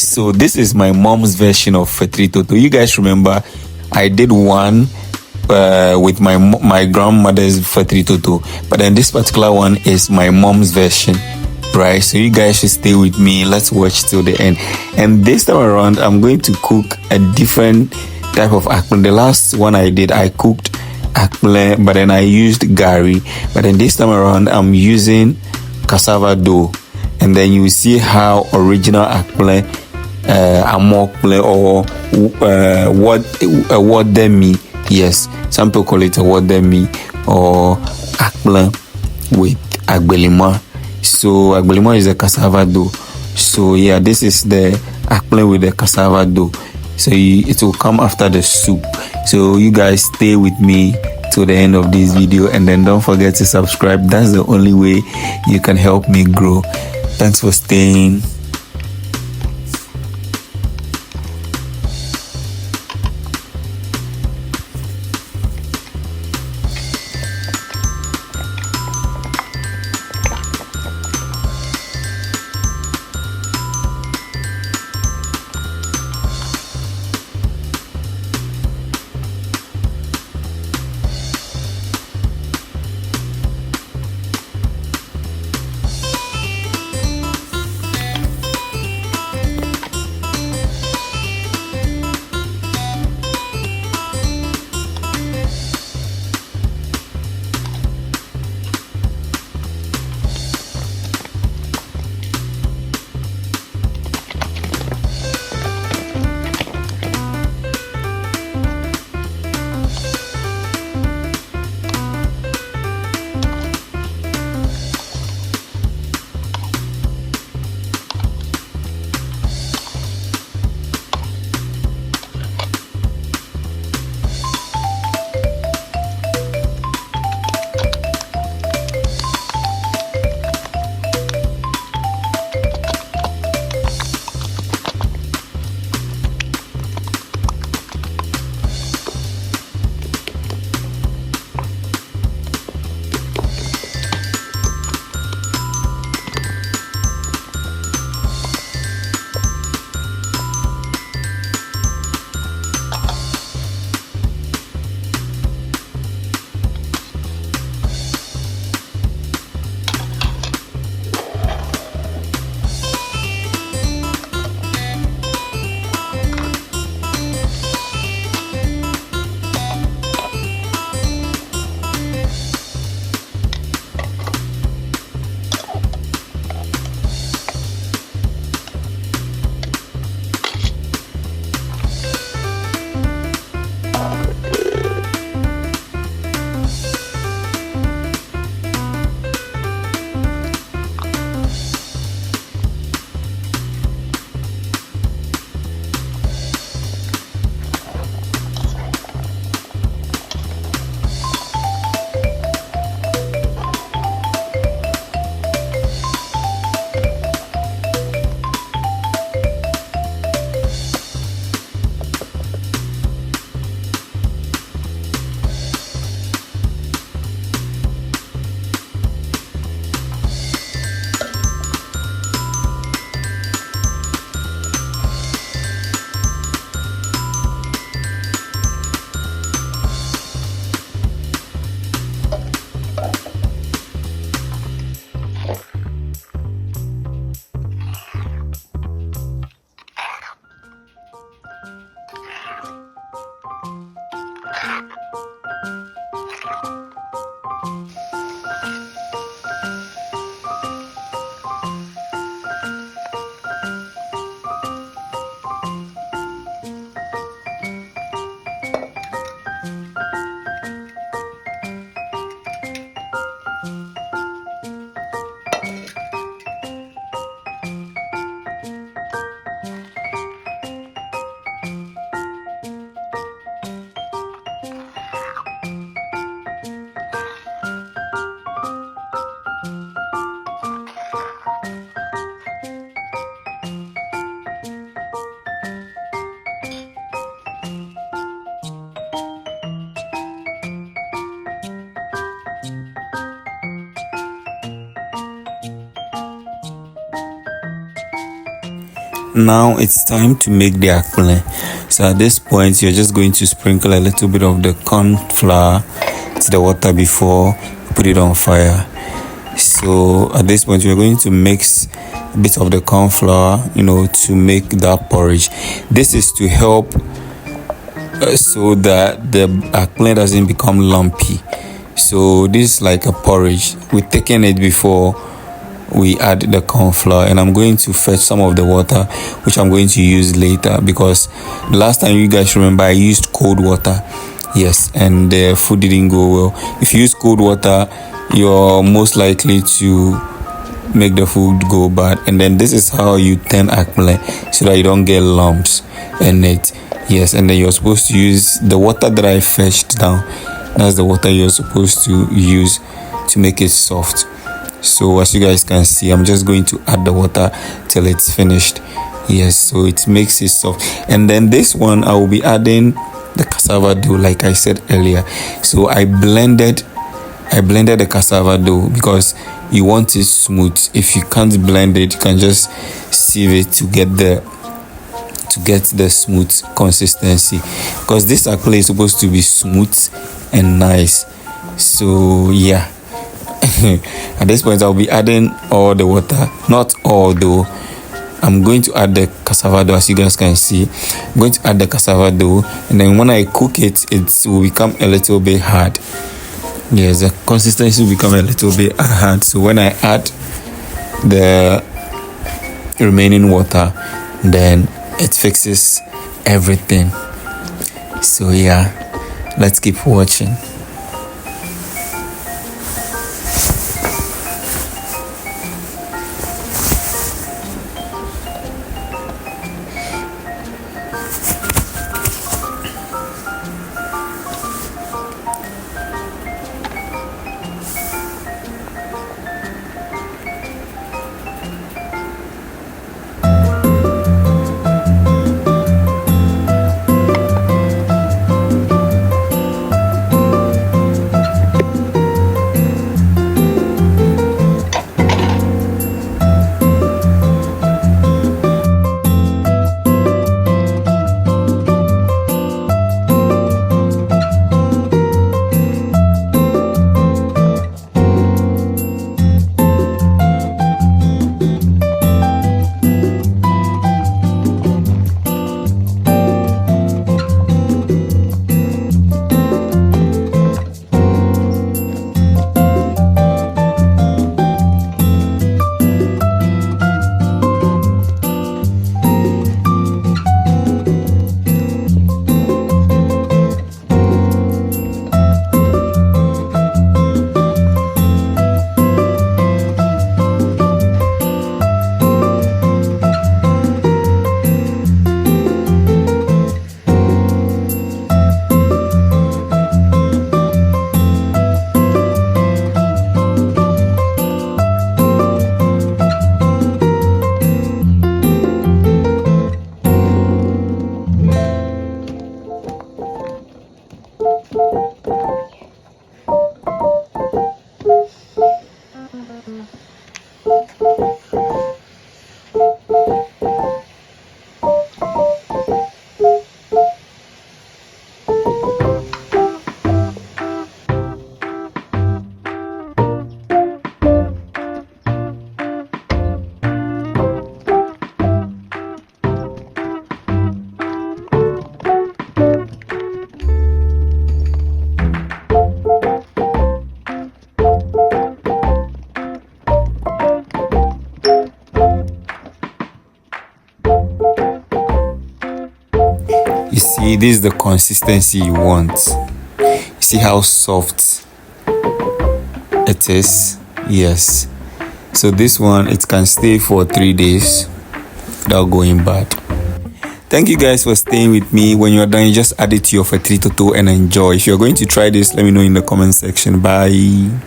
So this is my mom's version of Fetri Toto. You guys remember I did one with my grandmother's Fetri Toto, but then this particular one is my mom's version, right? So you guys should stay with me. Let's watch till the end. And this time around, I'm going to cook a different type of akple. The last one I did, I cooked akple, but then I used gari. But then this time around, I'm using cassava dough. And then you see how original akple, amokple, or what they mean. Yes, some people call it a wademi or akple with agbelima. So agbelima is a cassava dough. So yeah, this is the akple with the cassava dough. So it will come after the soup. So you guys stay with me to the end of this video, and then don't forget to subscribe. That's the only way you can help me grow. Thanks for staying. Now it's time to make the akple. So at this point, you're just going to sprinkle a little bit of the corn flour to the water before you put it on fire. So at this point, you're going to mix a bit of the corn flour, to make that porridge. This is to help so that the akple doesn't become lumpy. So this is like a porridge. We've taken it before we add the corn flour, and I'm going to fetch some of the water which I'm going to use later, because the last time, you guys remember, I used cold water. Yes, and the food didn't go well. If you use cold water, you're most likely to make the food go bad. And then this is how you turn akple so that you don't get lumps in it. Yes, and then you're supposed to use the water that I fetched down. That's the water you're supposed to use to make it soft. So as you guys can see, I'm just going to add the water till it's finished. Yes, so it makes it soft. And then this one, I will be adding the cassava dough, like I said earlier. So I blended the cassava dough because you want it smooth. If you can't blend it, you can just sieve it to get the smooth consistency, because this akple is supposed to be smooth and nice. So yeah. At this point, I'll be adding all the water. Not all though. I'm going to add the cassava dough, as you guys can see. I'm going to add the cassava dough, and then when I cook it, it will become a little bit hard. Yes, the consistency will become a little bit hard. So when I add the remaining water, then it fixes everything. So yeah, let's keep watching. You see, this is the consistency you want. You see how soft it is? Yes. So this one, it can stay for 3 days without going bad. Thank you guys for staying with me. When you're done, you just add it to your Fetri Toto and enjoy. If you're going to try this, let me know in the comment section. Bye.